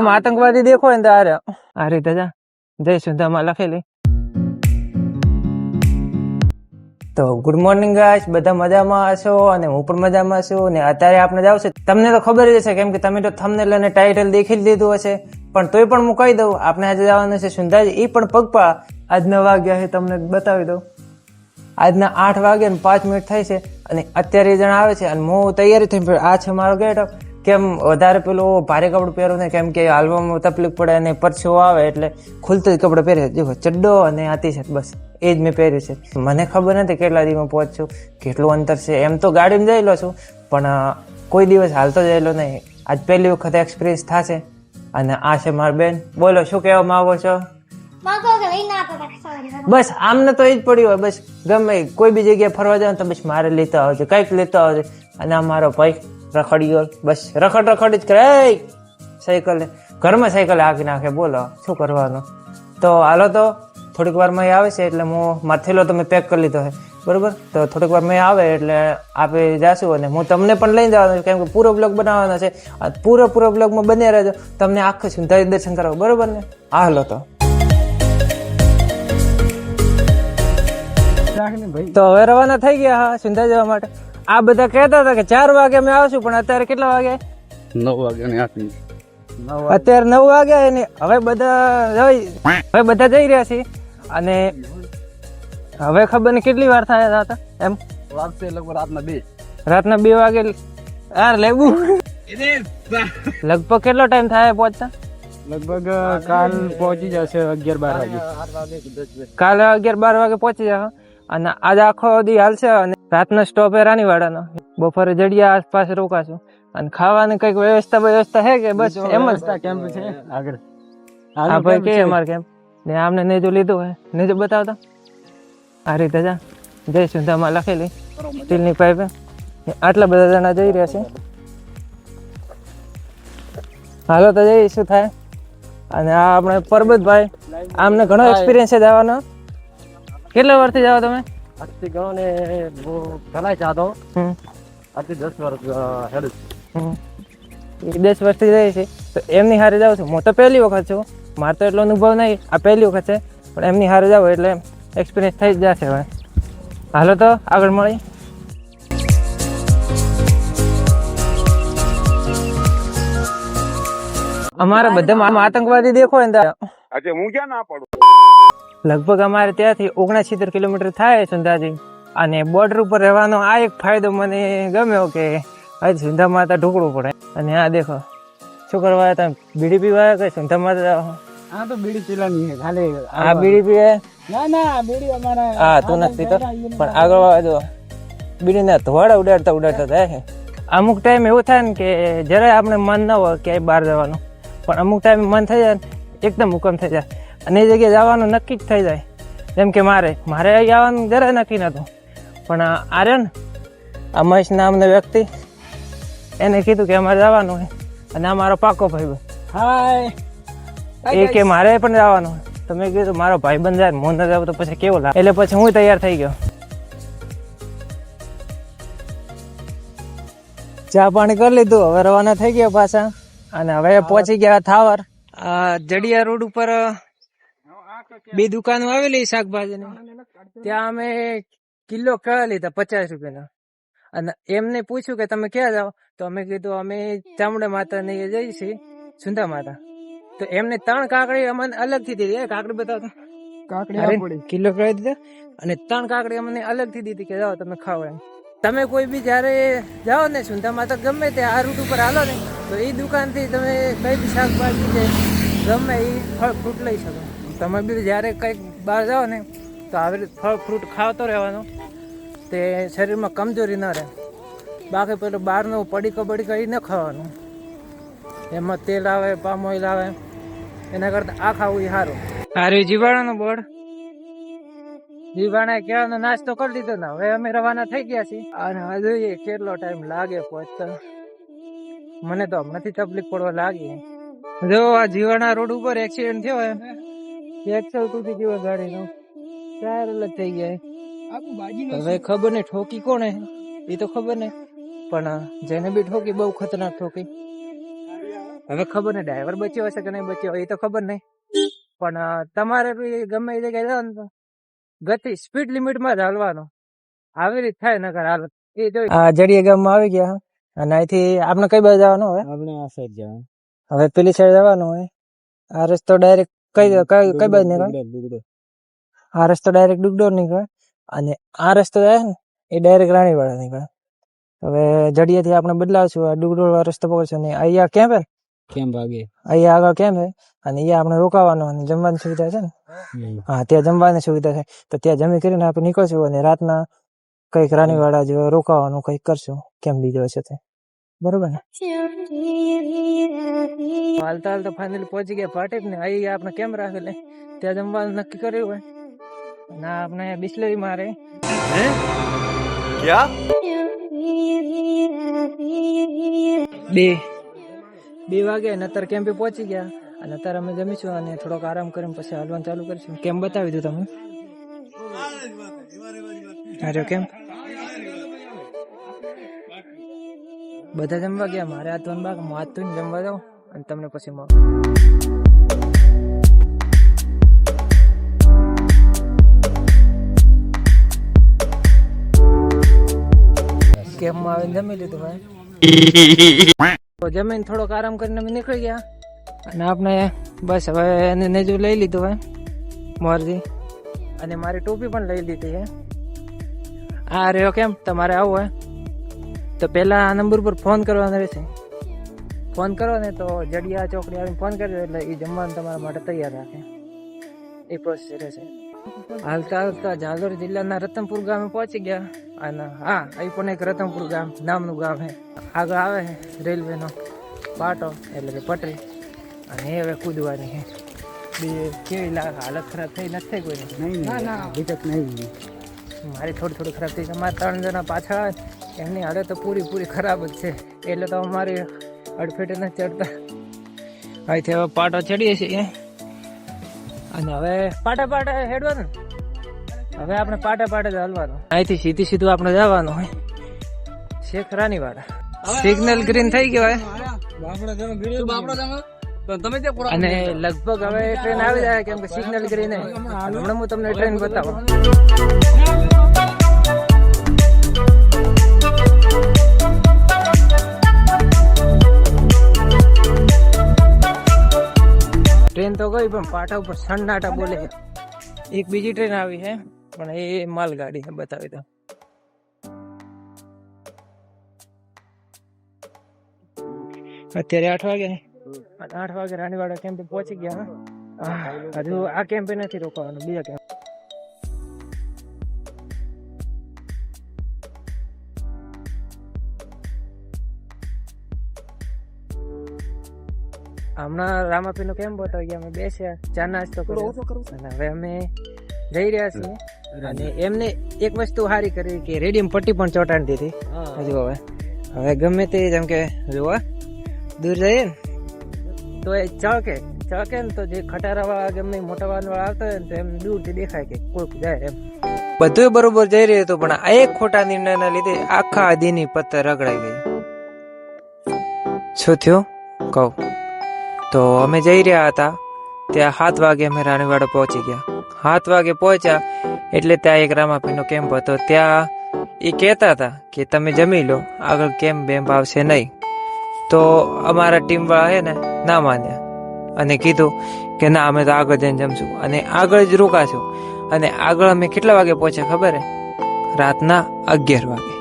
આતંકવાદી દેખો ને તો આ રીતે જા જય સુધામાં લખેલી. તો ગુડ મોર્નિંગ ગાઈસ, બધા મજામાં હશો અને હું પણ મજામાં છું. ને અત્યારે આપણે જાવ છે, તમને તો ખબર જ હશે કેમ કે તમે તો થંબનેલ અને ટાઇટલ દેખી જ લીધું હશે, પણ તોય પણ હું કહી દઉં, આપણે આજે જવાનું છે સુંધાજી. એ પણ પગપાળા. આજના વાગ્યા છે તમને બતાવી દઉં, આજના 8 વાગ્યા ને 5 મિનિટ થઈ છે અને અત્યારે જણ આવે છે અને હું તૈયારી થઈને આ છે મારો ગેટઅપ. કેમ વધારે પેલું ભારે કપડું પહેરું ને કેમ કે હાલવામાં તકલીફ પડે અને પરસેવો આવે એટલે ખુલતું જ કપડું પહેરે. દેખો ચડ્ડો અને આ ટી શર્ટ, બસ એ જ મેં પહેર્યું છે. મને ખબર નથી કેટલા દિવસમાં પહોંચશું, કેટલું અંતર છે. એમ તો ગાડીમાં જયેલો છું પણ કોઈ દિવસ હાલતો જયેલો નહીં. આજ પહેલી વખત એક્સપિરિયન્સ થશે. અને આ છે મારી બેન. બોલો શું કહેવા માંગો છો? બસ આમને તો એ જ પડ્યું હોય, બસ ગમે કોઈ બી જગ્યાએ ફરવા જાવ તો બસ મારે લેતા આવજો, કંઈક લેતા આવજો. અને આ મારો ભાઈ રખડ્યો, બસ રખડ જ કરે. સાયકલ ઘરમાં સાયકલ હાંકી નાખે, બોલો શું કરવાનું. તો હાલો, તો થોડીક વારમાં એ આવે છે એટલે હું મારો થેલો તમે પેક કરી લીધો છે બરોબર. તો થોડીક વાર મેં આવે એટલે આપણે જાશું અને હું તમને પણ લઈને જવાનો છું કેમ કે પૂરો બ્લોગ બનાવવાનો છે. પૂરો બ્લોગમાં બને રહેજો, તમને આખું સુંધાજી દર્શન કરાવો બરોબર ને. હાલો તો હવે રવાના થઈ ગયા હા સુંધા જવા માટે. આ બધા કહેતા હતા કે 4 વાગે અમે આવશું, પણ અત્યારે કેટલા વાગે? 9 વાગ્યા. અત્યારે 9 વાગ્યા ને હવે બધા જઈ રહ્યા છે. અને હવે ખબર ને કેટલી વાર થાય હતા એમ વાગશે લગભગ રાતના 2 વાગે. યાર લેવું લગભગ કેટલો ટાઈમ થાય પહોંચતા? લગભગ કાલ પહોંચી જશે 11-12 વાગે. કાલે 11-12 વાગે પહોંચી જશે. અને આજે આખો દી હાલશે અને રાતનો સ્ટોપ એ રાનીવાડાનો. બપોરે જડિયા આસપાસ રોકાશું. અને ખાવાની કઈક વ્યવસ્થા હે કે બસ એમ જ કેમ્પ છે આગળ? હા ભાઈ કે અમારે કેમ્પ ને આમને નેજો લીધું હોય, નેજો બતાવતા. આ રીતે જા જય સુધામાં લખેલી સ્ટીલની પાઇપ. આટલા બધા જણા જઈ રહ્યા છે. હાલો તો જઈ શું થાય. અને આ આપણે પરબતભાઈ, આમને ઘણો એક્સપિરિયન્સ છે જવાનો. કેટલા વર્ષથી જાઓ તમે? આજથી ગણો ને ઘણા ચાહતો આજથી 10 વર્ષ હેડ 10 વર્ષથી રહે છે. તો એમની હારે જાઉં છું. હું તો પહેલી વખત છું, મારે તો એટલો અનુભવ નહીં, આ પહેલી વખત છે. પણ એમની હારે જાવ એટલે એક્સપિરિયન્સ થઈ જ જશે હવે. હાલો તો આગળ મળી. અમારા બધા આતંકવાદી દેખો ને આજે હું ક્યાં ના પડું. લગભગ અમારે ત્યાંથી 69 કિલોમીટર થાય સુંધાજી. અને બોર્ડર ઉપર રહેવાનો આ એક ફાયદો મને ગમ્યો કે આજે સુંધા માતા ઢોકળવું પડે. અને આ દેખો શું કરવા તમે બીડી પીવા કે સુંધા માતા? હા તો બીડી પીવાની છે ખાલી. આ બીડી પીવે? ના બીડી અમારે. હા તું નથી પીતો, પણ આગળ જો બીડી ના ધોવાડા ઉડાડતા થાય. અમુક ટાઈમ એવું થાય ને કે જરાય આપણે મન ન હોય ક્યાંય બહાર જવાનું, પણ અમુક ટાઈમ મન થઈ જાય એકદમ હુકમ થઈ જાય અને એ જગ્યાએ જવાનું નક્કી જ થઈ જાય. જેમ કે મારે અહીં આવવાનું જરાય નક્કી નહોતું, પણ આર્ય ને આ મહેશ નામનો વ્યક્તિ એને કીધું કે અમારે જવાનું હોય. અને આ મારો પાકો ભાઈબંધ હાય એ કે મારે પણ જવાનું હોય. તો મેં કીધું મારો ભાઈબંધ જાય મોન ન જાવ તો પછી કેવું લાગે, એટલે પછી હું તૈયાર થઈ ગયો. ચા પાણી કરી લીધું, હવે રવાના થઈ ગયા પાછા. અને હવે પહોંચી ગયા થાવર. જડિયા રોડ ઉપર 2 દુકાનો આવેલી શાકભાજીની. ત્યાં અમે કિલો કેળા લીધા 50 રૂપિયાના. અને એમને પૂછ્યું કે તમે ક્યાં જાઓ? તો અમે કીધું અમે ચામુંડા માતા ને જઈએ છીએ સુંધા માતા. તો એમને 3 કાકડી અમને અલગથી દીધી. કાકડી બતાવતા કિલો કેળા દીધા અને 3 કાકડી અમને અલગથી દીધી કે જાઓ તમે ખાઓ એમ. તમે કોઈ બી જયારે જાઓ ને સુંધા માતા ગમે તે આ રૂટ ઉપર હાલો ને તો એ દુકાનથી તમે કઈ બી શાકભાજી છે ગમે એ ફળ ફ્રૂટ લઈ શકો. તમે બી જ્યારે કંઈક બહાર જાઓ ને તો આવી રીતે ફળ ફ્રૂટ ખાવતો રહેવાનો, તે શરીરમાં કમજોરી ન રહે. બાકી પેલું બહારનું પડીકા એ ન ખાવાનું, એમાં તેલ આવે, પામ ઓઇલ આવે, એના કરતાં આ ખાવું એ સારું. સારું જીવાણાનું બોર્ડ. જીવાણા કેળાનો નાસ્તો કરી દીધો ને હવે અમે રવાના થઈ ગયા છીએ. અને હવે જોઈએ કેટલો ટાઈમ લાગે પહોંચતા. મને તો હમણાંથી તકલીફ પડવા લાગી. જો આ જીવાણા રોડ ઉપર એક્સિડન્ટ થયો એમ, એક્સેલ તૂટી ગયો ગાડીનો, ટાયર અલગ થઈ ગયા. હવે ખબર નહીં ઠોકી કોને એ તો ખબર નહીં, પણ જેને બી ઠોકી બહુ ખતરનાક ઠોકી. હવે ખબર નહીં ડ્રાઈવર બચ્યો હશે કે નહીં બચ્યો એ તો ખબર નહીં, પણ તમારે બી ગમે એ જગ્યાએ જવાનું તો ગતિ સ્પીડ લિમિટમાં જ હાલવાનો. આવી રીત થાય નકર હાલત એ જોઈ. જડિયા ગામમાં આવી ગયા અને અહીંથી આપણે કઈ બાજુ જવાનું હવે? આપણે આ સાઈડ જવાનું. હવે પેલી સાઈડ જવાનું હોય. આ રસ્તો ડાયરેક્ટ કઈ બાજુ નીકળે? આ રસ્તો ડાયરેક્ટ ડુગડોર નીકળે અને આ રસ્તો જાય ને એ ડાયરેક્ટ રાણીવાડા નીકળે. હવે જડિયાથી આપણે બદલાવશું, આ ડુગડોર વાળો રસ્તો પકડશું ને અહીંયા કેમ્પ હે, કેમ ભાગે અહીંયા આગળ કેમ્પ હે અને અહીંયા આપણે રોકાવાનું અને જમવાની સુવિધા છે ને. હા, ત્યાં જમવાની સુવિધા છે તો ત્યાં જમી કરીને આપણે નીકળશું અને રાતના કઈક રાણીવાડા જેવો રોકાવાનું કઈક કરશું કેમ બીજો હશે તે. બરોબર ને? હાલતા હાલતા ફાઇનલી પહોંચી ગયા પાટેક ને. અહીંયા આપણે કેમ રાખેલે ત્યાં જમવાનું નક્કી કર્યું હોય અને આપણે બિસ્લરી મારે બે વાગે અને અત્યારે કેમ્પે પહોંચી ગયા અને અત્યારે અમે જમીશું અને થોડોક આરામ કરીને પછી હાલવાનું ચાલુ કરીશું. કેમ બતાવી દઉં તમે? અરે કેમ બધા જમવા ગયા, મારે હાથ ધોન બાકી, હું હાથ ધોઈને જમવા જાઉં અને તમને પછી મળું. કેમ્પમાં આવીને જમી લીધું ભાઈ. તો જમીને થોડોક આરામ કરીને અમે નીકળી ગયા અને આપણે બસ હવે એને નેજુ લઈ લીધું હોય મોરજી અને મારી ટોપી પણ લઈ લીધી છે. આ રહ્યો કેમ તમારે આવું હોય તો પહેલા આ નંબર પર ફોન કરવાનો રહેશે. ફોન કરો ને તો જડિયા ચોકડી આવીને ફોન કરી દો એટલે એ જમવાનું તમારા માટે તૈયાર રાખે. એ પ્રોસેસ રહેશે. હાલતા હાલતા ઝાલોર જિલ્લાના રતનપુર ગામે પહોંચી ગયા અને હા અહીં પણ એક રતનપુર ગામ નામનું ગામ છે. આગળ આવે છે રેલવેનો પાટો એટલે કે પટરી અને એ હવે કૂદવાની છે. બે કેવી હાલત ખરાબ થઈ નથી કોઈ નહીં? ના વિગત નહીં, મારી થોડી ખરાબ થઈ. તમારે 3 જણા પાછળ આવે એમની હાલત તો પૂરી ખરાબ જ છે એટલે તો અમારી અડફેટે નથી ચડતા. અહીંથી હવે પાટો ચડીએ છીએ અને હવે પાટે હેડવાનું. હવે આપણે પાટે જ હાલવાનું. અહીંથી સીધું આપણે જવાનું હોય શેખ રાણીવાડા. સિગ્નલ ગ્રીન થઈ ગયો હોય અને લગભગ હવે ટ્રેન આવી જાય કેમ કે સિગ્નલ ગ્રીન હમણાં હું તમને ટ્રેન બતાવું. ટ્રેન તો ગઈ પણ પાટા ઉપર સન્નાટા બોલે. એક બીજી ટ્રેન આવી છે પણ એ માલગાડી છે, બતાવી દો. અત્યારે 8 વાગે 8 વાગે રાણીવાડા કેમ્પે પહોંચી ગયા. હજુ આ કેમ્પે નથી રોકાવાનું, બીજા કેમ્પ. હમણાં રામાપીનો કેમ્પ બતાવી ગયા. અમે બેસ્યા, ચા નાસ્તો કર્યો અને હવે અમે જઈ રહ્યા છીએ. અને એમને એક વસ્તુ સારી કરી કે રેડિયમ પટ્ટી પણ ચોંટાડી દીધી. હજુ હવે ગમે તે જેમ કે જોવા દૂર જઈએ ને તો એ ચળકે ને તો જે ખટારા વાળા ગમે મોટા વાહન વાળા આવતા હોય ને તો એમ દૂરથી દેખાય કે કોઈક જાય એમ. બધું બરોબર જઈ રહ્યું હતું પણ આ એક ખોટા નિર્ણયના લીધે આખા દીની પત્તર રગડાઈ ગઈ. શું થયું કહું તો અમે જઈ રહ્યા હતા ત્યાં 7 વાગે અમે રાણીવાડા પહોંચી ગયા. 7 વાગે પહોંચ્યા એટલે ત્યાં એક રામાપીનો કેમ્પ હતો. ત્યાં એ કહેતા હતા કે તમે જમી લો, આગળ કેમ્પ બેમ્પ આવશે નહીં. તો અમારા ટીમ વાળા હે ને ના માન્યા અને કીધું કે ના અમે તો આગળ જઈને જમશું અને આગળ જ રોકાશું. અને આગળ અમે કેટલા વાગે પહોંચ્યા ખબર હે? રાતના 11 વાગે.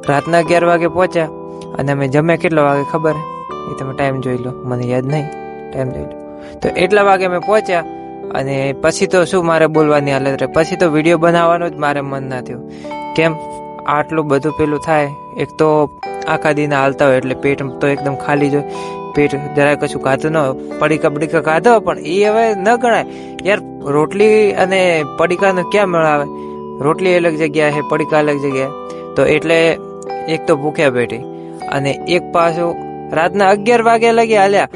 રાતના 11 વાગે પહોંચ્યા અને અમે જમ્યા કેટલા વાગે ખબર હે? એ તમે ટાઈમ જોઈ લો, મને યાદ નહીં, ટાઈમ જોઈ લો. તો એટલા વાગે અમે પહોંચ્યા અને પછી તો શું મારે બોલવાની હાલત રહે. પછી તો વિડીયો બનાવવાનું જ મારે મન ના થયું. કેમ આટલું બધું પેલું થાય? એક તો આખા દિન હાલતા હોય એટલે પેટ તો એકદમ ખાલી જ હોય, પેટ જરાય કશું ખાતું ન હોય. પડીકા ખાધો પણ એ હવે ન ગણાય યાર. રોટલી અને પડીકાનો ક્યાં મેળાવે? રોટલી અલગ જગ્યા છે, પડીકા અલગ જગ્યાએ. તો એટલે એક તો ભૂખ્યા પેટી અને એક પાછું રાતના 11 વાગ્યા લગી હાલ્યા.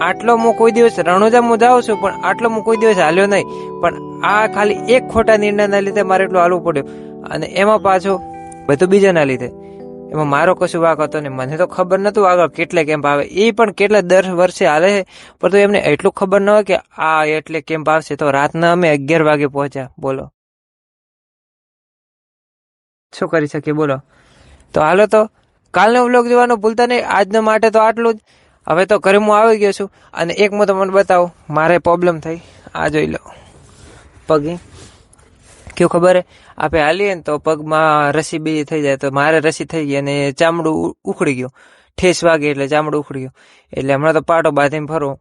આટલો હું કોઈ દિવસ રણોજા હું જાઉં છું પણ આટલો હું કોઈ દિવસ હાલ્યો નહીં. પણ આ ખાલી એક ખોટા નિર્ણયના લીધે મારે એટલું હાલવું પડ્યું અને એમાં પાછું બધું બીજાના લીધે. એમાં મારો કશું વાક હતો ને. મને તો ખબર નતું આગળ કેટલે કેમ્પ આવે, એ પણ કેટલા દર વર્ષે હાલે છે, પરંતુ એમને એટલું ખબર ન હોય કે આ એટલે કેમ્પ આવશે. તો રાતના અમે 11 વાગે પહોંચ્યા. બોલો શું કરી શકીએ, બોલો. તો હાલો, તો કાલનો વ્લોગ જોવાનું ભૂલતા નહીં. આજના માટે તો આટલું જ. હવે તો ઘરે હું આવી ગયો છું, અને એક હું તમને બતાવું, મારે પ્રોબ્લેમ થઈ. આ જોઈ લો પગે કેવું ખબર હે, આપણે હાલીએ ને તો પગમાં રસી બીજી થઈ જાય. તો મારે રસી થઈ ગઈ અને ચામડું ઉખડી ગયું. ઠેસ વાગે એટલે ચામડું ઉખડી ગયું. એટલે હમણાં તો પાટો બાંધીને ફરું.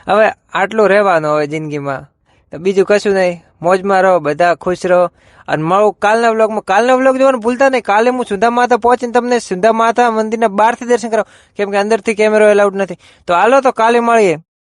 હવે આટલું રહેવાનું હવે જિંદગીમાં, તો બીજું કશું નહીં. મોજમાં રહો, બધા ખુશ રહો. અને મળું કાલના વ્લોગમાં. કાલના વ્લોગ જોવાનું ભૂલતા નહીં. કાલે હું સુંધા માતા પહોંચીને તમને સુંધા માતા મંદિરના બહારથી દર્શન કરાવું, કેમ કે અંદરથી કેમેરો એલાઉડ નથી. તો હાલો, તો કાલે મળીએ.